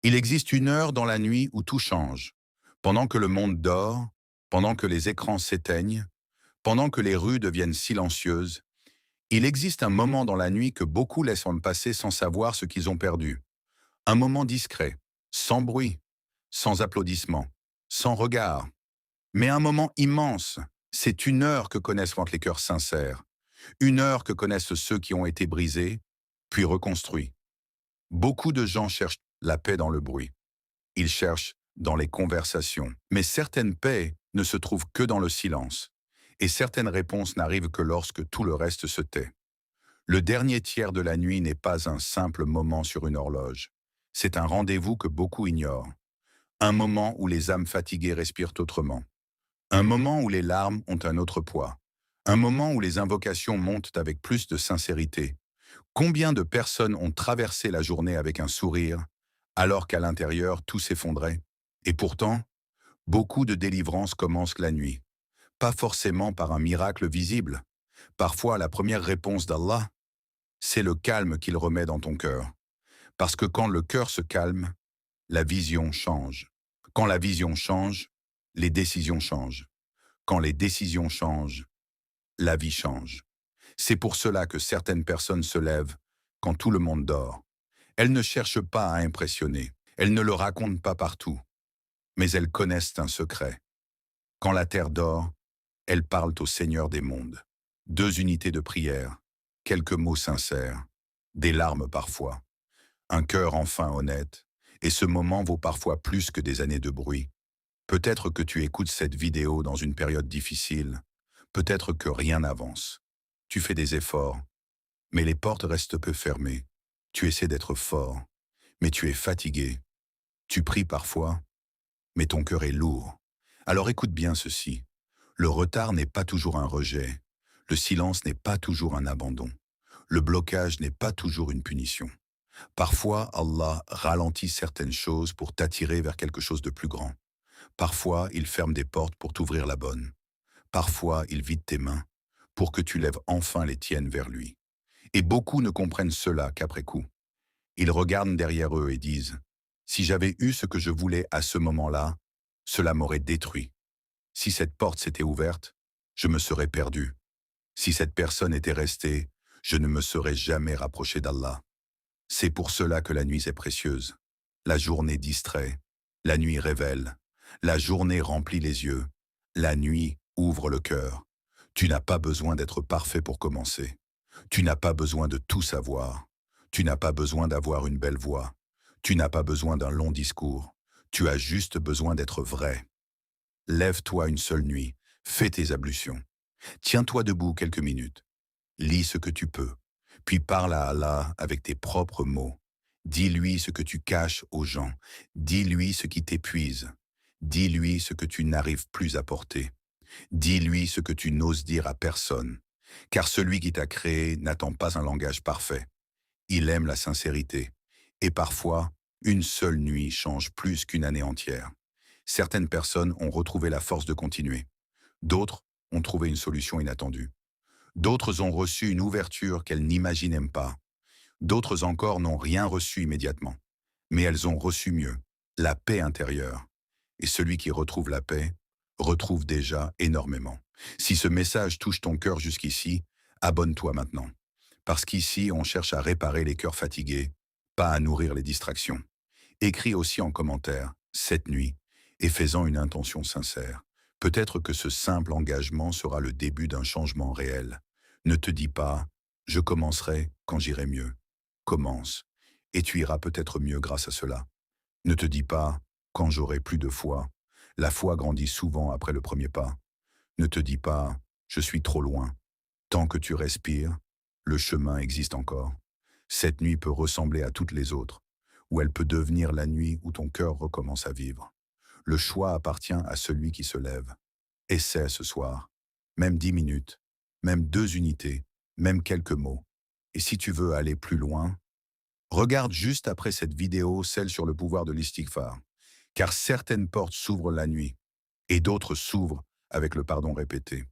Il existe une heure dans la nuit où tout change. Pendant que le monde dort, pendant que les écrans s'éteignent, pendant que les rues deviennent silencieuses, il existe un moment dans la nuit que beaucoup laissent passer sans savoir ce qu'ils ont perdu. Un moment discret, sans bruit, sans applaudissements, sans regard. Mais un moment immense, c'est une heure que connaissent les cœurs sincères. Une heure que connaissent ceux qui ont été brisés, puis reconstruits. Beaucoup de gens cherchent la paix dans le bruit. Ils cherchent dans les conversations. Mais certaines paix ne se trouvent que dans le silence. Et certaines réponses n'arrivent que lorsque tout le reste se tait. Le dernier tiers de la nuit n'est pas un simple moment sur une horloge. C'est un rendez-vous que beaucoup ignorent. Un moment où les âmes fatiguées respirent autrement. Un moment où les larmes ont un autre poids. Un moment où les invocations montent avec plus de sincérité. Combien de personnes ont traversé la journée avec un sourire, alors qu'à l'intérieur tout s'effondrait? Et pourtant, beaucoup de délivrances commencent la nuit. Pas forcément par un miracle visible. Parfois, la première réponse d'Allah, c'est le calme qu'il remet dans ton cœur. Parce que quand le cœur se calme, la vision change. Quand la vision change, les décisions changent. Quand les décisions changent, la vie change. C'est pour cela que certaines personnes se lèvent quand tout le monde dort. Elles ne cherchent pas à impressionner. Elles ne le racontent pas partout. Mais elles connaissent un secret. Quand la terre dort, elles parlent au Seigneur des mondes. 2 unités de prière, quelques mots sincères, des larmes parfois, un cœur enfin honnête, et ce moment vaut parfois plus que des années de bruit. Peut-être que tu écoutes cette vidéo dans une période difficile, peut-être que rien n'avance. Tu fais des efforts, mais les portes restent peu fermées. Tu essaies d'être fort, mais tu es fatigué. Tu pries parfois, mais ton cœur est lourd. Alors écoute bien ceci. Le retard n'est pas toujours un rejet. Le silence n'est pas toujours un abandon. Le blocage n'est pas toujours une punition. Parfois, Allah ralentit certaines choses pour t'attirer vers quelque chose de plus grand. Parfois, il ferme des portes pour t'ouvrir la bonne. Parfois, il vide tes mains pour que tu lèves enfin les tiennes vers lui. Et beaucoup ne comprennent cela qu'après coup. Ils regardent derrière eux et disent « Si j'avais eu ce que je voulais à ce moment-là, cela m'aurait détruit. Si cette porte s'était ouverte, je me serais perdu. Si cette personne était restée, je ne me serais jamais rapproché d'Allah. » C'est pour cela que la nuit est précieuse. La journée distrait, la nuit révèle, la journée remplit les yeux, la nuit ouvre le cœur. Tu n'as pas besoin d'être parfait pour commencer. Tu n'as pas besoin de tout savoir. Tu n'as pas besoin d'avoir une belle voix. Tu n'as pas besoin d'un long discours. Tu as juste besoin d'être vrai. Lève-toi une seule nuit, fais tes ablutions. Tiens-toi debout quelques minutes. Lis ce que tu peux, puis parle à Allah avec tes propres mots. Dis-lui ce que tu caches aux gens. Dis-lui ce qui t'épuise. Dis-lui ce que tu n'arrives plus à porter. Dis-lui ce que tu n'oses dire à personne. Car celui qui t'a créé n'attend pas un langage parfait. Il aime la sincérité. Et parfois, une seule nuit change plus qu'une année entière. Certaines personnes ont retrouvé la force de continuer. D'autres ont trouvé une solution inattendue. D'autres ont reçu une ouverture qu'elles n'imaginaient même pas. D'autres encore n'ont rien reçu immédiatement. Mais elles ont reçu mieux, la paix intérieure. Et celui qui retrouve la paix retrouve déjà énormément. Si ce message touche ton cœur jusqu'ici, abonne-toi maintenant. Parce qu'ici, on cherche à réparer les cœurs fatigués, pas à nourrir les distractions. Écris aussi en commentaire, cette nuit, et fais-en une intention sincère. Peut-être que ce simple engagement sera le début d'un changement réel. Ne te dis pas « je commencerai quand j'irai mieux ». Commence, et tu iras peut-être mieux grâce à cela. Ne te dis pas « quand j'aurai plus de foi ». La foi grandit souvent après le premier pas. Ne te dis pas « je suis trop loin ». Tant que tu respires, le chemin existe encore. Cette nuit peut ressembler à toutes les autres, ou elle peut devenir la nuit où ton cœur recommence à vivre. Le choix appartient à celui qui se lève. Essaie ce soir, même 10 minutes, même 2 unités, même quelques mots. Et si tu veux aller plus loin, regarde juste après cette vidéo celle sur le pouvoir de l'istighfar. Car certaines portes s'ouvrent la nuit, et d'autres s'ouvrent avec le pardon répété.